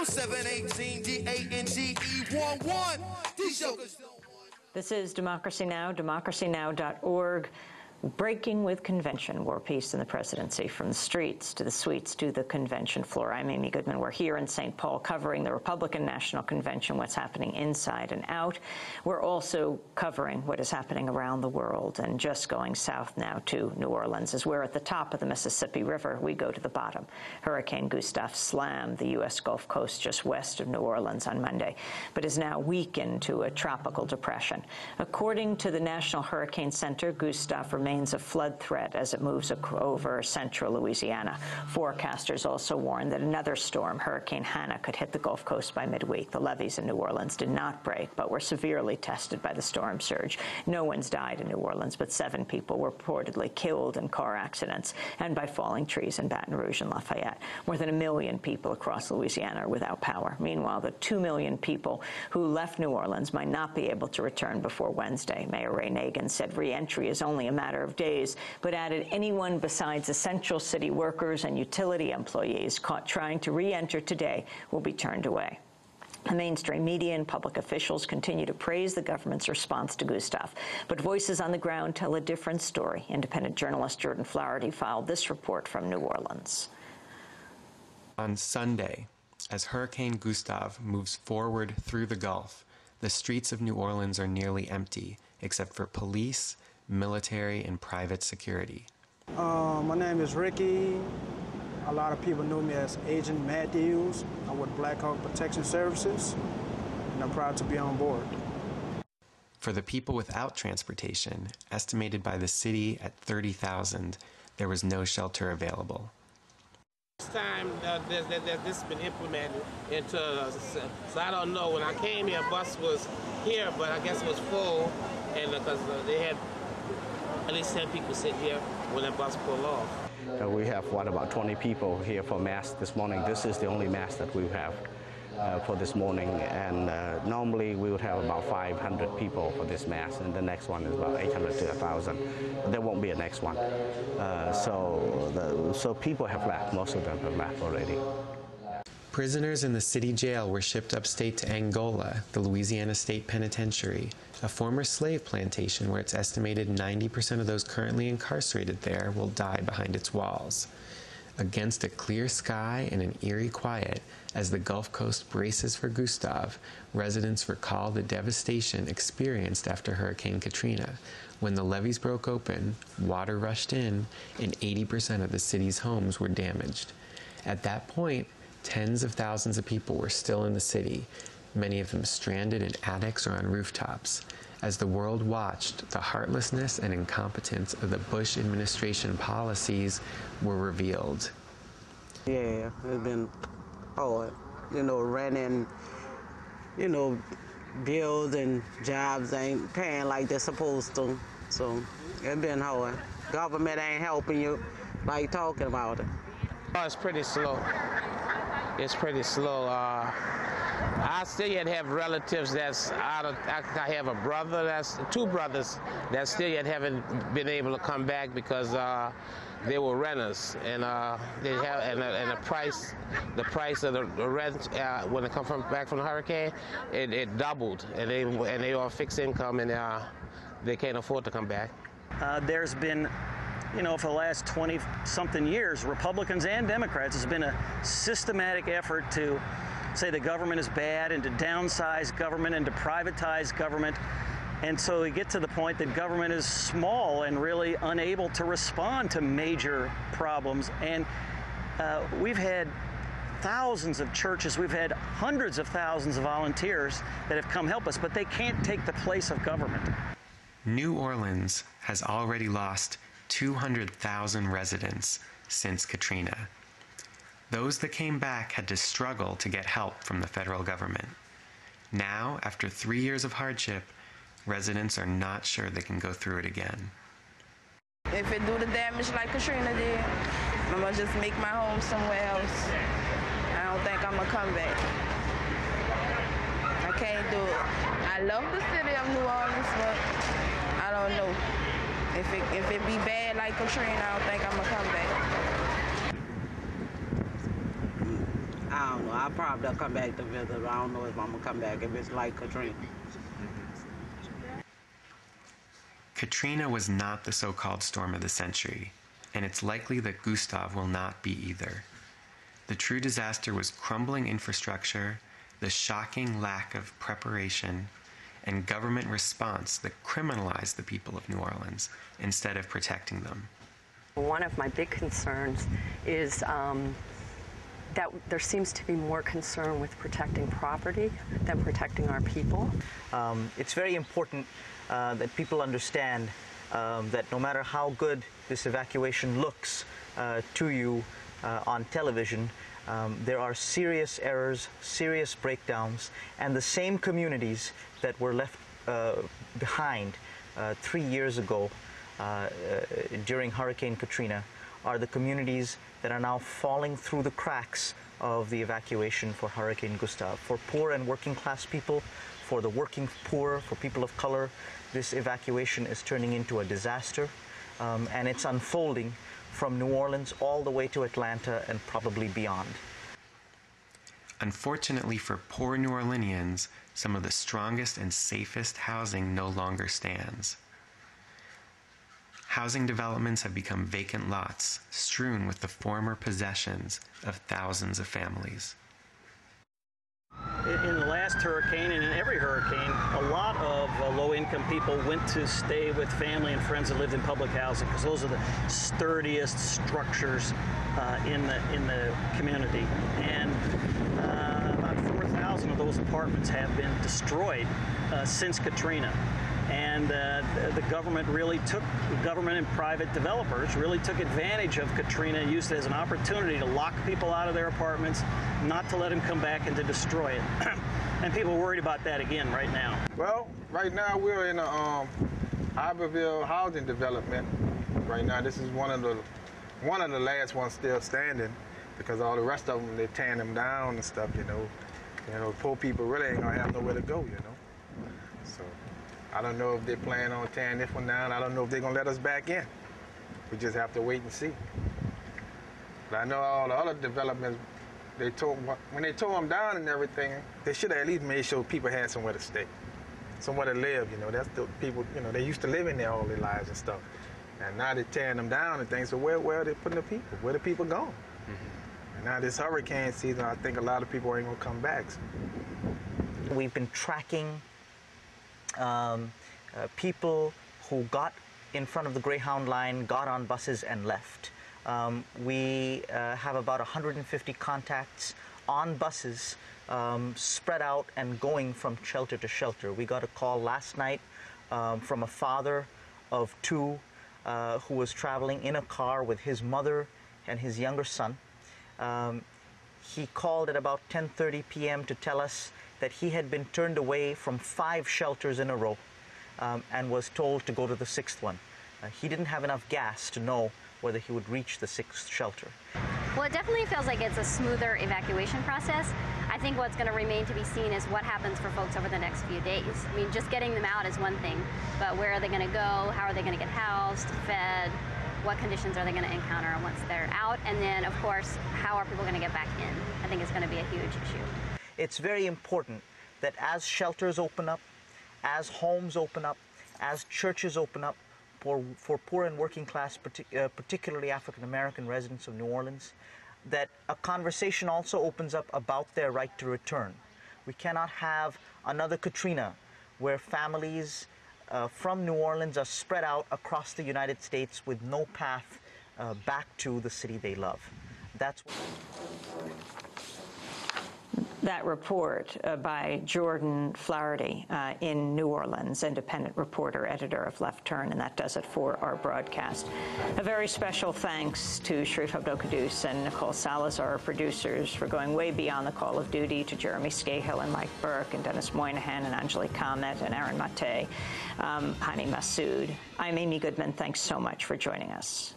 I'm 718 DANGE11. These jokers don't want. This is Democracy Now!, democracynow.org. Breaking with convention, war, peace, and the presidency, from the streets to the suites to the convention floor. I'm Amy Goodman. We're here in St. Paul covering the Republican National Convention, what's happening inside and out. We're also covering what is happening around the world, and just going south now to New Orleans. As we're at the top of the Mississippi River, we go to the bottom. Hurricane Gustav slammed the U.S. Gulf Coast just west of New Orleans on Monday, but is now weakened to a tropical depression. According to the National Hurricane Center, Gustav remains a flood threat as it moves over central Louisiana. Forecasters also warned that another storm, Hurricane Hanna, could hit the Gulf Coast by midweek. The levees in New Orleans did not break, but were severely tested by the storm surge. No one's died in New Orleans, but 7 people were reportedly killed in car accidents and by falling trees in Baton Rouge and Lafayette. More than 1 million people across Louisiana are without power. Meanwhile, the 2 million people who left New Orleans might not be able to return before Wednesday. Mayor Ray Nagin said re-entry is only a matter of days, but added anyone besides essential city workers and utility employees caught trying to re-enter today will be turned away. The mainstream media and public officials continue to praise the government's response to Gustav, but voices on the ground tell a different story. Independent journalist Jordan Flaherty filed this report from New Orleans. On Sunday, as Hurricane Gustav moves forward through the Gulf, the streets of New Orleans are nearly empty, except for police, military, and private security. My name is Ricky. A lot of people know me as Agent Matthews. I'm with Black Hawk Protection Services, and I'm proud to be on board. For the people without transportation, estimated by the city at 30,000, there was no shelter available. This time this has been implemented into, so I don't know. When I came here, bus was here, but I guess it was full, and because they had at least 10 people sitting here when that bus pulled off. We have, about 20 people here for Mass this morning. This is the only Mass that we have for this morning, and normally we would have about 500 people for this Mass, and the next one is about 800 to 1,000. There won't be a next one. So people have left. Most of them have left already. Prisoners in the city jail were shipped upstate to Angola, the Louisiana State Penitentiary, a former slave plantation where it's estimated 90% of those currently incarcerated there will die behind its walls. Against a clear sky and an eerie quiet, as the Gulf Coast braces for Gustav, residents recall the devastation experienced after Hurricane Katrina, when the levees broke open, water rushed in, and 80% of the city's homes were damaged. At that point, tens of thousands of people were still in the city, many of them stranded in attics or on rooftops. As the world watched, the heartlessness and incompetence of the Bush administration policies were revealed. Yeah, it's been hard. Running, bills and jobs ain't paying like they're supposed to. So it's been hard. Government ain't helping you like talking about it. Oh, it's pretty slow. It's pretty slow. I still yet have relatives that's out of, I have a brother, that's 2 brothers that still yet haven't been able to come back because they were renters, and they have, and the price of the rent when they come back from the hurricane, it doubled, and they are fixed income, and they can't afford to come back. There's been, for the last 20-something years, Republicans and Democrats, has been a systematic effort to say the government is bad and to downsize government and to privatize government. And so we get to the point that government is small and really unable to respond to major problems. And we've had thousands of churches, we've had hundreds of thousands of volunteers that have come help us, but they can't take the place of government. New Orleans has already lost 200,000 residents since Katrina. Those that came back had to struggle to get help from the federal government. Now, after 3 years of hardship, residents are not sure they can go through it again. If it do the damage like Katrina did, I'm gonna just make my home somewhere else. I don't think I'm gonna come back. I can't do it. I love the city of New Orleans, but I don't know. If it be bad like Katrina, I don't think I'm gonna come back. I don't know. I'll probably come back to visit, but I don't know if I'm gonna come back if it's like Katrina. Katrina was not the so-called storm of the century, and it's likely that Gustav will not be either. The true disaster was crumbling infrastructure, the shocking lack of preparation, and government response that criminalized the people of New Orleans instead of protecting them. One of my big concerns is that there seems to be more concern with protecting property than protecting our people. It's very important that people understand that no matter how good this evacuation looks to you on television, there are serious errors, serious breakdowns, and the same communities that were left behind 3 years ago during Hurricane Katrina are the communities that are now falling through the cracks of the evacuation for Hurricane Gustav. For poor and working class people, for the working poor, for people of color, this evacuation is turning into a disaster, and it's unfolding from New Orleans all the way to Atlanta and probably beyond. Unfortunately for poor New Orleanians, some of the strongest and safest housing no longer stands. Housing developments have become vacant lots, strewn with the former possessions of thousands of families. In the last hurricane and in every hurricane, a lot of low-income people went to stay with family and friends that lived in public housing because those are the sturdiest structures in the community. And about 4,000 of those apartments have been destroyed since Katrina. And the government and private developers really took advantage of Katrina and used it as an opportunity to lock people out of their apartments, not to let them come back and to destroy it. And people are worried about that again right now. Well, right now we're in a Iberville housing development. Right now, this is one of the last ones still standing because all the rest of them, they're tearing them down and stuff, you know. Poor people really ain't gonna have nowhere to go, you know. So I don't know if they plan on tearing this one down. I don't know if they're gonna let us back in. We just have to wait and see. But I know all the other developments, when they tore them down and everything, they should have at least made sure people had somewhere to stay, somewhere to live, you know. That's the people, you know, they used to live in there all their lives and stuff. And now they're tearing them down and things, so where are they putting the people? Where the people going? Mm-hmm. And now this hurricane season, I think a lot of people ain't gonna come back. So. We've been tracking people who got in front of the Greyhound line, got on buses and left. We have about 150 contacts on buses spread out and going from shelter to shelter. We got a call last night from a father of two who was traveling in a car with his mother and his younger son. He called at about 10:30 p.m. to tell us that he had been turned away from 5 shelters in a row and was told to go to the 6th one. He didn't have enough gas to know whether he would reach the 6th shelter. Well, it definitely feels like it's a smoother evacuation process. I think what's going to remain to be seen is what happens for folks over the next few days. I mean, just getting them out is one thing, but where are they going to go? How are they going to get housed, fed? What conditions are they going to encounter once they're out? And then, of course, how are people going to get back in? I think it's going to be a huge issue. It's very important that as shelters open up, as homes open up, as churches open up for poor and working class, particularly African American residents of New Orleans, that a conversation also opens up about their right to return. We cannot have another Katrina where families from New Orleans are spread out across the United States with no path back to the city they love. That's what that report by Jordan Flaherty in New Orleans, independent reporter, editor of Left Turn, and that does it for our broadcast. A very special thanks to Sharif Abdel-Quddus and Nicole Salazar, our producers, for going way beyond the call of duty, to Jeremy Scahill and Mike Burke and Dennis Moynihan and Angelique Comet and Aaron Mate, Hani Massoud. I'm Amy Goodman. Thanks so much for joining us.